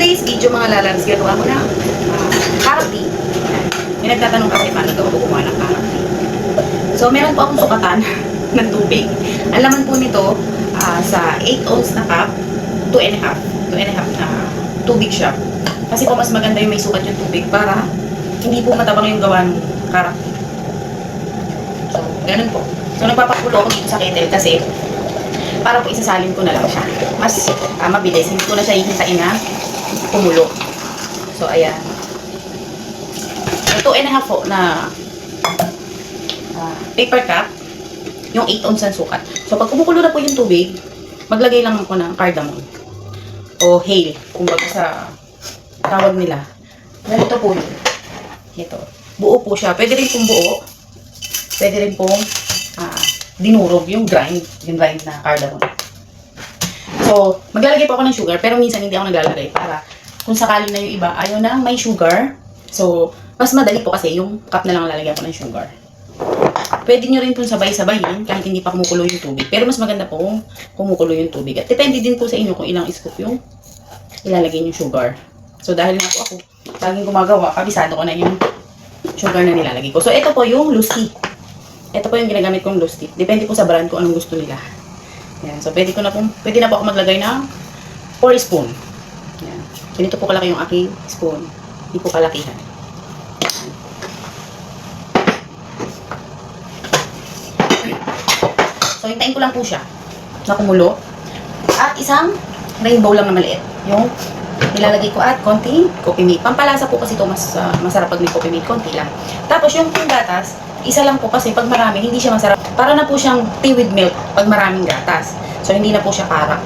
today's video mga lalabs, gagawa ko na carrot tea. May nagtatanong kasi paano daw ako gumawa ng carrot tea. So, meron po akong sukatan ng tubig. Ang laman po nito, sa 8 ounce na cup, 2 and a half na tubig siya. Kasi po mas maganda yung may sukat yung tubig para hindi po matabang yung gawa ng carrot tea. So, ganun po. So, nagpapakulo ako dito sa kettle kasi para po isasalin ko na lang siya. Mas mabilis. Hindi ko na siya hihintayin na kumulo. So, ayan. So, 2 and a half po na paper cup, yung 8 ounce ng sukat. So, pag kumukulo na po yung tubig, maglagay lang ako ng cardamom o hale, kumbaga sa tawag nila. Ganito po yun. Ito. Buo po siya. Pwede rin pong buo. Pwede rin pong dinurog yung grind na cardamom. So, maglalagay po ako ng sugar, pero minsan hindi ako naglalagay para kung sakaling na yung iba ayaw na may sugar. So, mas madali po kasi yung cup na lang lalagyan ko ng sugar. Pwede nyo rin po sabay-sabayin kahit hindi pa kumukulo yung tubig. Pero mas maganda po kung kumukulo yung tubig. At depende din po sa inyo kung ilang scoop yung ilalagay yung sugar. So, dahil nga po ako laging gumagawa, kabisado ko na yung sugar na nilalagay ko. So, ito po yung loose tea. Ito po yung ginagamit kong loose tea. Depende po sa brand kung anong gusto nila. Yan. So, pwede na po ako maglagay ng 4 spoon. Yan. Ganito po kalaki yung aking spoon. Hindi po kalakihan. So, hintayin ko lang po siya na kumulo. At isang rainbow lang na maliit. Yung nilalagay ko at konting coffee mate. Pampalasa po kasi ito masarap pag may coffee mate. Konti lang. Tapos yung gatas, isa lang po kasi pag marami, hindi siya masarap. Para na po siyang tea with milk pag maraming gatas. So, hindi na po siya karak.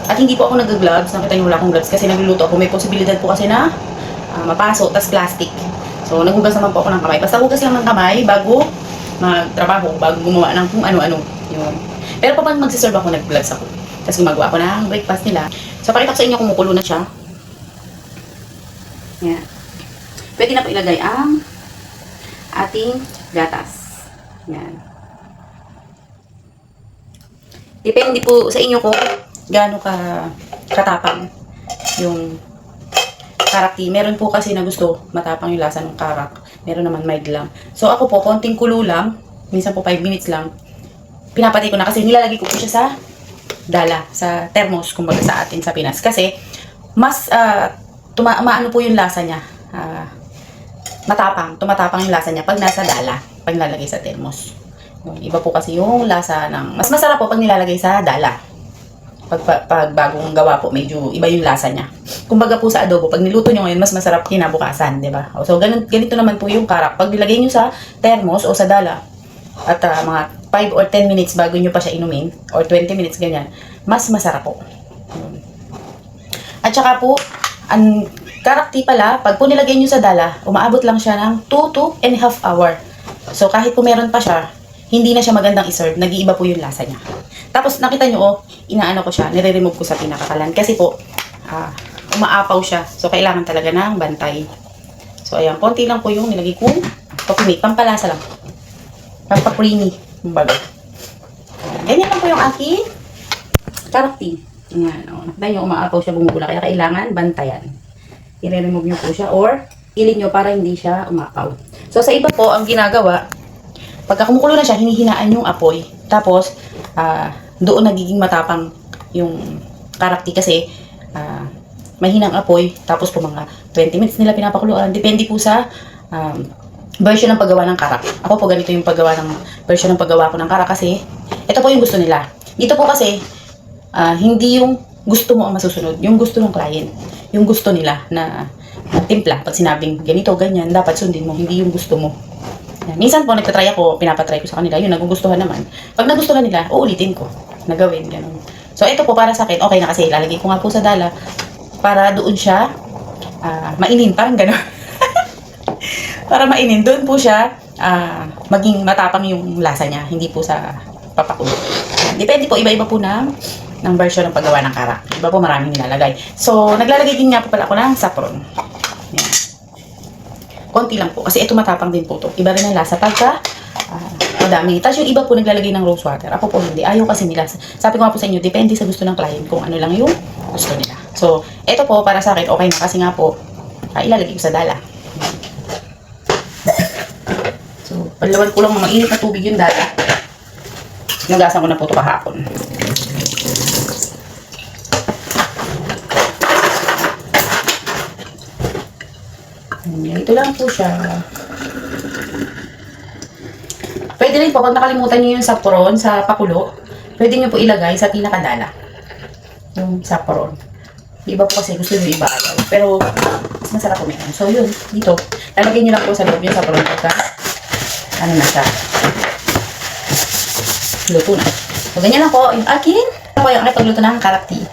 At hindi po ako nag-gloves. Nakita niyo wala akong gloves kasi nagluluto ako. May posibilidad po kasi na mapaso, tas plastic. So, naghugas naman po ako ng kamay. Basta hugas lang ng kamay bago magtrabaho, bago gumawa ng kung ano-ano. Yun. Pero pag magsiserve ako, nag-gloves ako. Tapos gumagawa ako ng breakfast nila. So, pakita ko sa inyo kumukulo na siya. Yan. Pwede na po ilagay ang ating gatas. Yan. Depende po sa inyo kung gaano katapang yung karak tea. Meron po kasi na gusto matapang yung lasa ng karak. Meron naman mild lang. So ako po, konting kulo lang. Minsan po 5 minutes lang. Pinapatay ko na kasi nilalagay ko po siya sa dala, sa thermos, kumbaga sa atin sa Pinas. Kasi mas maano po yung lasa niya. Tumatapang yung lasa niya pag nasa dala, pag nilalagay sa thermos. Iba po kasi yung lasa ng, mas masarap po pag nilalagay sa dala. Pag bagong gawa po, medyo iba yung lasa niya. Kumbaga po sa adobo, pag niluto nyo ngayon, mas masarap kinabukasan, di ba? So, ganito naman po yung karak. Pag nilagay nyo sa thermos o sa dala, at mga 5 or 10 minutes bago nyo pa siya inumin, or 20 minutes, ganyan, mas masarap po. At saka po, ang karak tea pala, pag po nilagay nyo sa dala, umaabot lang siya ng 2 and a half hour. So, kahit po meron pa siya, hindi na siya magandang iserve, nag-iiba po yung lasa niya. Tapos, nakita nyo, inaano ko siya, nire-remove ko sa pinakakalan. Kasi po, umaapaw siya. So, kailangan talaga ng bantay. So, ayan, konti lang po yung nilagay kong coffee mate. Pampalasa lang. Pampa-creamy. Kumbaga. Ganyan lang po yung aking karak tea. Ayan, o. Nakita nyo, umaapaw siya, bumubula. Kaya kailangan bantayan. I-remove nyo po siya or ilin nyo para hindi siya umapaw. So, sa iba po, ang ginagawa, pagka kumukulo na siya, hinihinaan yung apoy. Tapos, doon nagiging matapang yung karak tea kasi mahinang apoy. Tapos po mga 20 minutes nila pinapakuluan. Depende po sa version ng paggawa ng karak. Ako po ganito yung version ng paggawa ko ng karak kasi ito po yung gusto nila. Dito po kasi hindi yung gusto mo ang masusunod. Yung gusto ng client. Yung gusto nila na timpla. Pag sinabing ganito, ganyan, dapat sundin mo. Hindi yung gusto mo. Yan. Minsan po, nagtatry ako, pinapatry ko sa kanila, yun, nagugustuhan naman. Pag nagustuhan nila, uulitin ko, nagawin, gano'n. So, ito po para sa akin, okay na kasi, lalagay ko nga po sa dala, para doon siya, mainin, parang gano'n. Para mainin, doon po siya, maging matapang yung lasa niya, hindi po sa papakulo. Depende po, iba-iba po ng version ng paggawa ng karak. Iba po maraming nilalagay. So, naglalagay din nga po pala ako ng saffron. Yan. Konti lang po. Kasi ito matapang din po to. Iba rin ang lasa pagka madami. Tapos yung iba po naglalagay ng rose water. Ako po hindi. Ayaw kasi nila. Sabi ko nga po sa inyo, depende sa gusto ng client kung ano lang yung gusto nila. So, ito po para sa akin okay na kasi nga po ilalagay ko sa dala. So, palawan ko lang mainit na tubig yung dala. Nagasan ko na po ito kahapon. Ito lang po siya. Pwede rin po, pag nakalimutan nyo yung saffron sa pakulo, pwede nyo po ilagay sa pinakadala. Yung saffron. Iba po kasi gusto nyo iba ayaw. Pero, mas masarap po meron. So, yun. Dito. Lalagay nyo lang po sa loob yung saffron. Pagka, ano na siya. Luto na. So, ganyan lang po yung akin. Ako yung pagluto ng carrot tea.